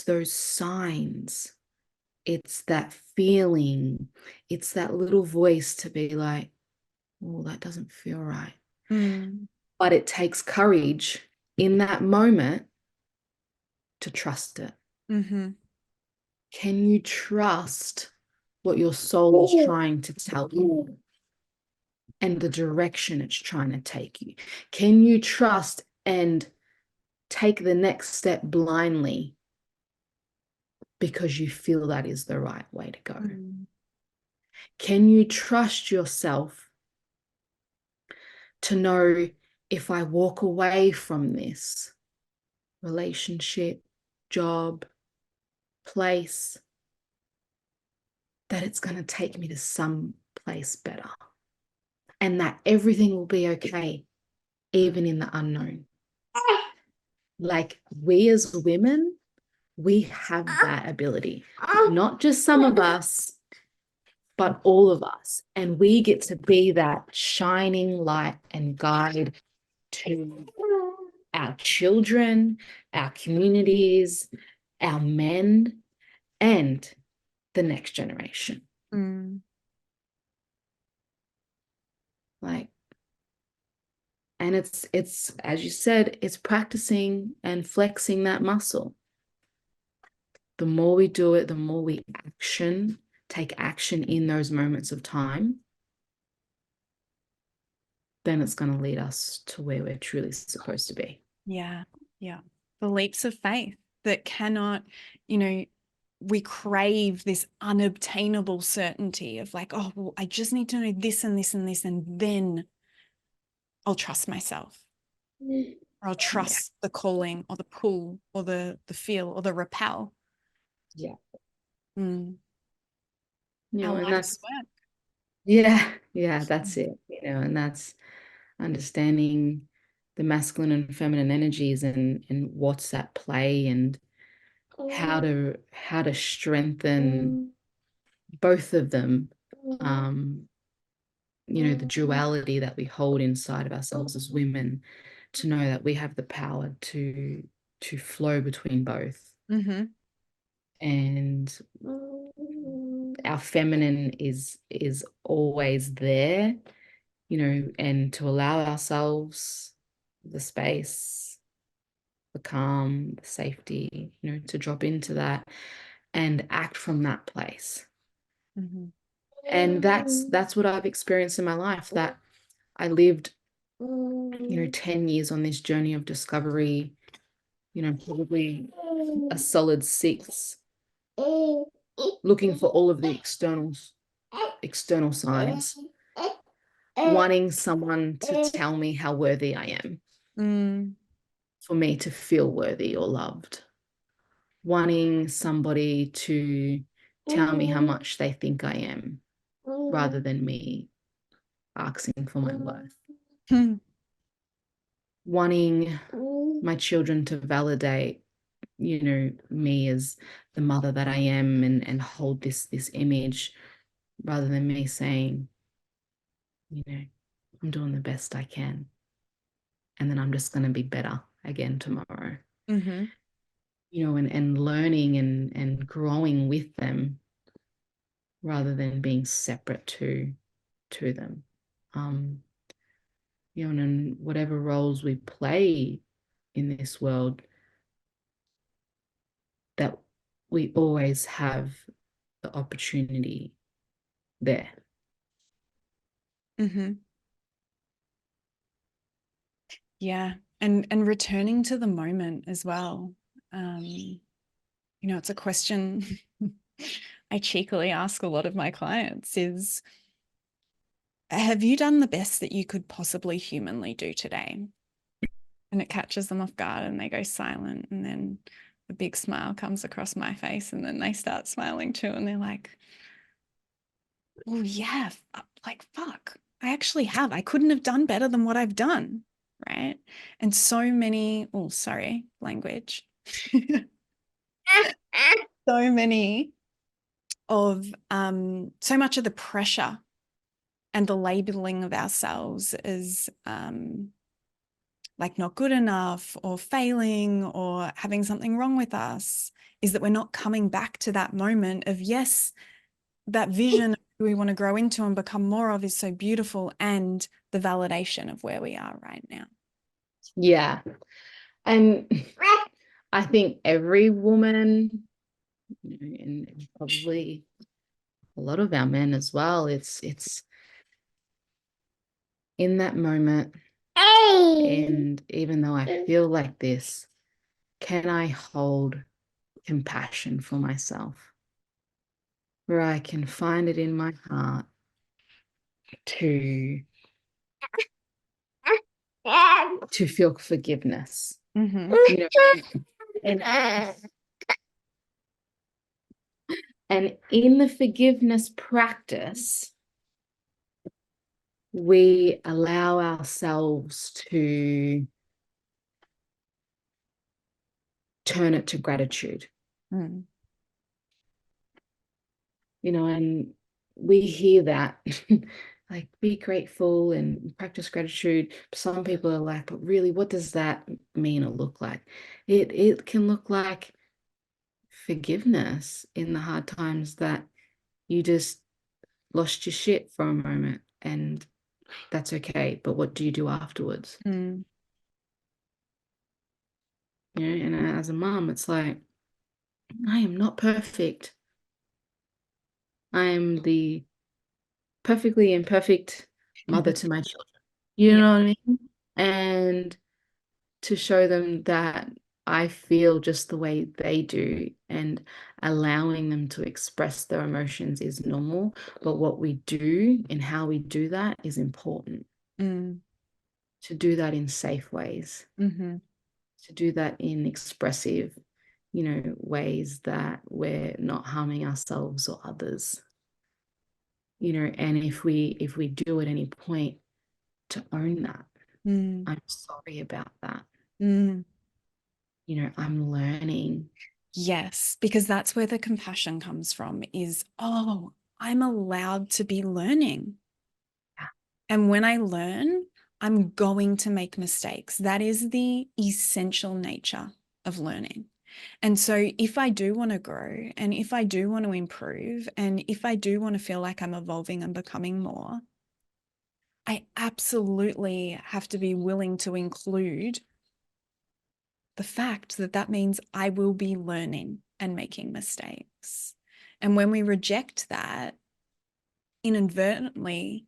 those signs, it's that feeling, it's that little voice to be like, oh, that doesn't feel right. But it takes courage in that moment to trust it. Can you trust what your soul is trying to tell you and the direction it's trying to take you? Can you trust and take the next step blindly because you feel that is the right way to go? Can you trust yourself to know, if I walk away from this relationship, job, place, that it's going to take me to some place better, and that everything will be okay, even in the unknown? Like, we as women, we have that ability, not just some of us, but all of us. And we get to be that shining light and guide to our children, our communities, our men, and the next generation. Like, and it's as you said, it's practicing and flexing that muscle. The more we do it, the more we take action in those moments of time, then it's going to lead us to where we're truly supposed to be. Yeah. Yeah. The leaps of faith that cannot, you know, we crave this unobtainable certainty of like, oh, well, I just need to know this and this and this, and then I'll trust myself, or I'll trust the calling or the pull or the feel or the repel. Yeah. Mm. You know, Our and life's that's, work. yeah, that's it, and that's understanding the masculine and feminine energies and what's at play, and how to strengthen both of them. The duality that we hold inside of ourselves as women, to know that we have the power to flow between both. Mm-hmm. And our feminine is always there, and to allow ourselves the space, the calm, the safety, to drop into that and act from that place. Mm-hmm. And that's what I've experienced in my life, that I lived 10 years on this journey of discovery, probably a solid 6, looking for all of the external signs, wanting someone to tell me how worthy I am, for me to feel worthy or loved, wanting somebody to tell me how much they think I am, rather than me asking for my worth, wanting my children to validate, me as the mother that I am, and hold this image, rather than me saying, I'm doing the best I can, and then I'm just going to be better again tomorrow. Mm-hmm. And learning and growing with them, rather than being separate to them. And whatever roles we play in this world, that we always have the opportunity there. Mm-hmm. Yeah. And returning to the moment as well. It's a question I cheekily ask a lot of my clients is, have you done the best that you could possibly humanly do today? And it catches them off guard and they go silent, and then a big smile comes across my face, and then they start smiling too, and they're like, well, yeah, like, fuck, I actually have. I couldn't have done better than what I've done, right? And so many, oh, sorry, language. So many of, so much of the pressure and the labeling of ourselves as like not good enough or failing or having something wrong with us is that we're not coming back to that moment of, yes, that vision we want to grow into and become more of is so beautiful, and the validation of where we are right now. Yeah. And I think every woman, and probably a lot of our men as well, it's in that moment. And even though I feel like this, can I hold compassion for myself, where I can find it in my heart to feel forgiveness. Mm-hmm. And in the forgiveness practice, we allow ourselves to turn it to gratitude. Mm. And we hear that like, be grateful and practice gratitude. Some people are like, but really, what does that mean or look like? It can look like forgiveness in the hard times, that you just lost your shit for a moment, and that's okay. But what do you do afterwards? Mm. And as a mom, it's like, I am not perfect. I am the perfectly imperfect mother to my children. You know what I mean? And to show them that I feel just the way they do, and allowing them to express their emotions is normal. But what we do and how we do that is important. To do that in safe ways, to do that in expressive, ways that we're not harming ourselves or others. And if we do at any point, to own that. I'm sorry about that. I'm learning. Yes, because that's where the compassion comes from is, oh, I'm allowed to be learning. Yeah. And when I learn, I'm going to make mistakes. That is the essential nature of learning. And so if I do want to grow, and if I do want to improve, and if I do want to feel like I'm evolving and becoming more, I absolutely have to be willing to include the fact that that means I will be learning and making mistakes. And when we reject that, inadvertently,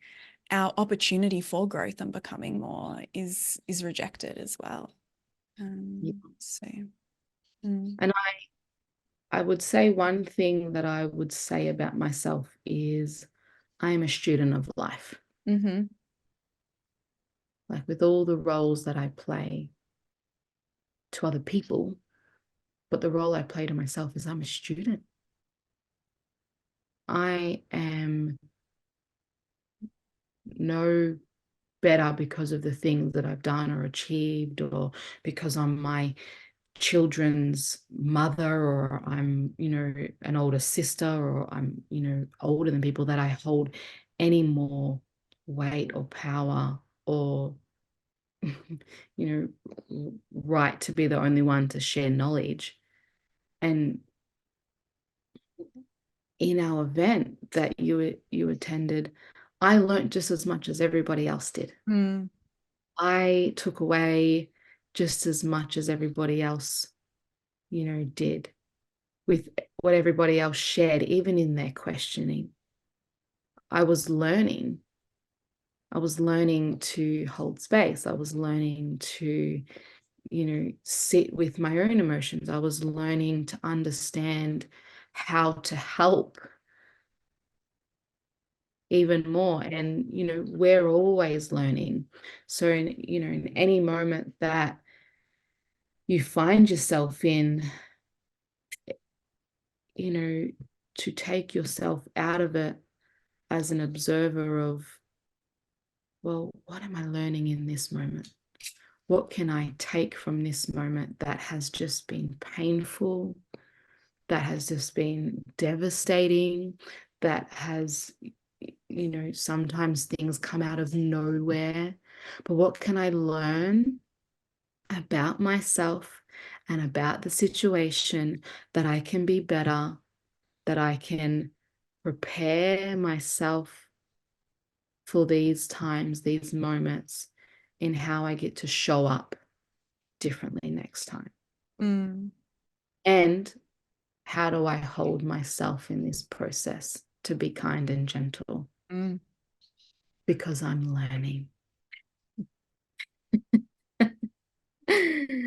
our opportunity for growth and becoming more is rejected as well. Yeah. Mm. And I would say one thing that I would say about myself is I am a student of life. Like, with all the roles that I play to other people, but the role I play to myself is I'm a student. I am no better because of the things that I've done or achieved, or because I'm my children's mother, or I'm, an older sister, or I'm, older than people, that I hold any more weight or power or, right to be the only one to share knowledge. And in our event that you attended, I learned just as much as everybody else did. I took away just as much as everybody else, did, with what everybody else shared, even in their questioning. I was learning. I was learning to hold space. I was learning to, sit with my own emotions. I was learning to understand how to help even more. And, we're always learning. So, in any moment that you find yourself in, to take yourself out of it as an observer of, well, what am I learning in this moment? What can I take from this moment that has just been painful, that has just been devastating, that has, sometimes things come out of nowhere. But what can I learn about myself and about the situation that I can be better, that I can prepare myself for these times, these moments, in how I get to show up differently next time? And how do I hold myself in this process to be kind and gentle? Because I'm learning.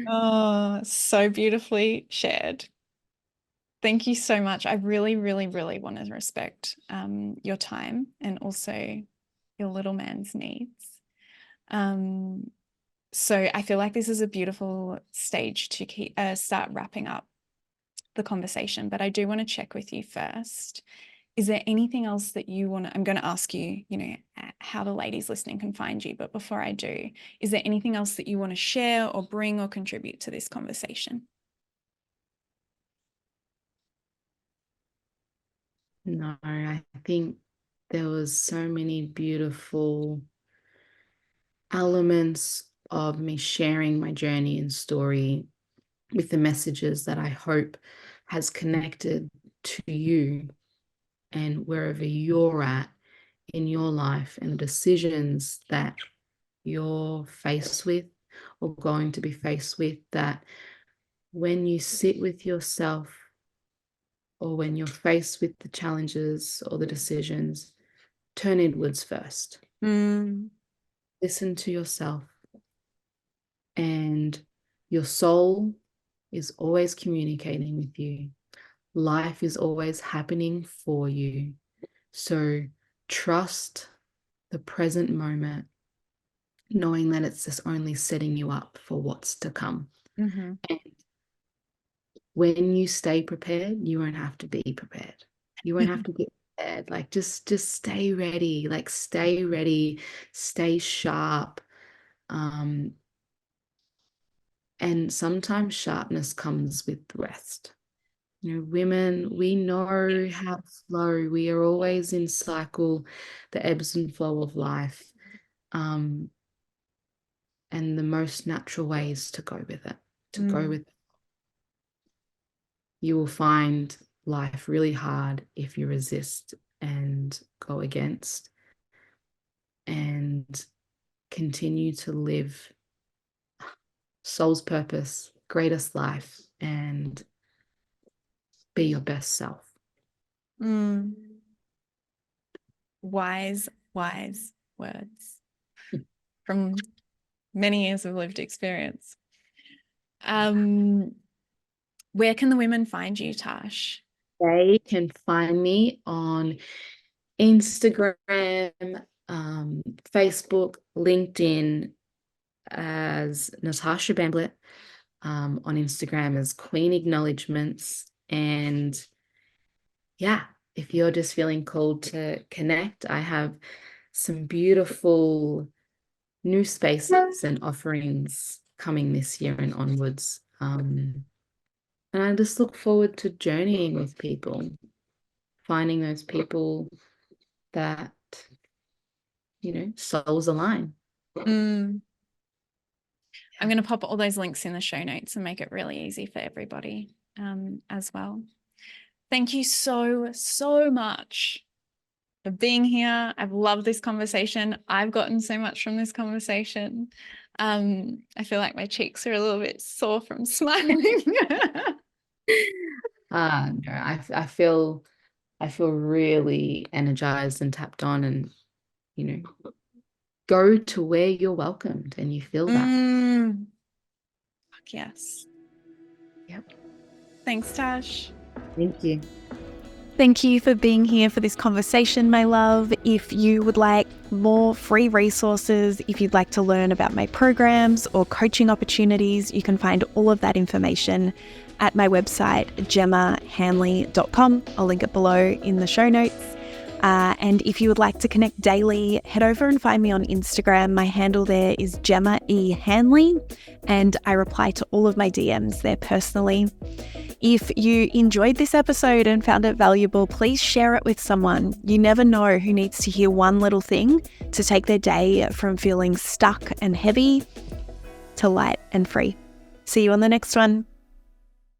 Oh, so beautifully shared. Thank you so much. I really, really, really want to respect your time and also your little man's needs. So I feel like this is a beautiful stage to start wrapping up the conversation, but I do want to check with you first. Is there anything else that you want to, I'm going to ask you, how the ladies listening can find you, but before I do, is there anything else that you want to share or bring or contribute to this conversation? No, I think there was so many beautiful elements of me sharing my journey and story with the messages that I hope has connected to you and wherever you're at in your life, and the decisions that you're faced with or going to be faced with, that when you sit with yourself, or when you're faced with the challenges or the decisions, turn inwards first. Listen to yourself and Your soul is always communicating with you. Life is always happening for you. So trust the present moment, knowing that it's just only setting you up for what's to come. Mm-hmm. And when you stay prepared, you won't have to be prepared. You won't have to get prepared. Like just stay ready. Like stay ready, stay sharp. And sometimes sharpness comes with rest. You know, women, we know how to flow. We are always in cycle, the ebbs and flow of life. And the most natural way is to go with it, go with it. You will find life really hard if you resist and go against and continue to live soul's purpose, greatest life, and be your best self. Wise words from many years of lived experience. Where can the women find you, Tash? They can find me on Instagram, Facebook, LinkedIn as Natasha Bamblett, on Instagram as Queen Acknowledgements. And yeah, if you're just feeling called to connect, I have some beautiful new spaces and offerings coming this year and onwards. And I just look forward to journeying with people, finding those people that, you know, souls align. I'm going to pop all those links in the show notes and make it really easy for everybody as well. Thank you so much for being here. I've loved this conversation. I've gotten so much from this conversation. I feel like my cheeks are a little bit sore from smiling. No, I feel really energized and tapped on, and you know, go to where you're welcomed and you feel that. Fuck yes. Yep. Thanks, Tash. Thank you. Thank you for being here for this conversation, my love. If you would like more free resources, if you'd like to learn about my programs or coaching opportunities, you can find all of that information at my website, gemmahanley.com. I'll link it below in the show notes. And if you would like to connect daily, head over and find me on Instagram. My handle there is Gemma E. Hanley, and I reply to all of my DMs there personally. If you enjoyed this episode and found it valuable, please share it with someone. You never know who needs to hear one little thing to take their day from feeling stuck and heavy to light and free. See you on the next one.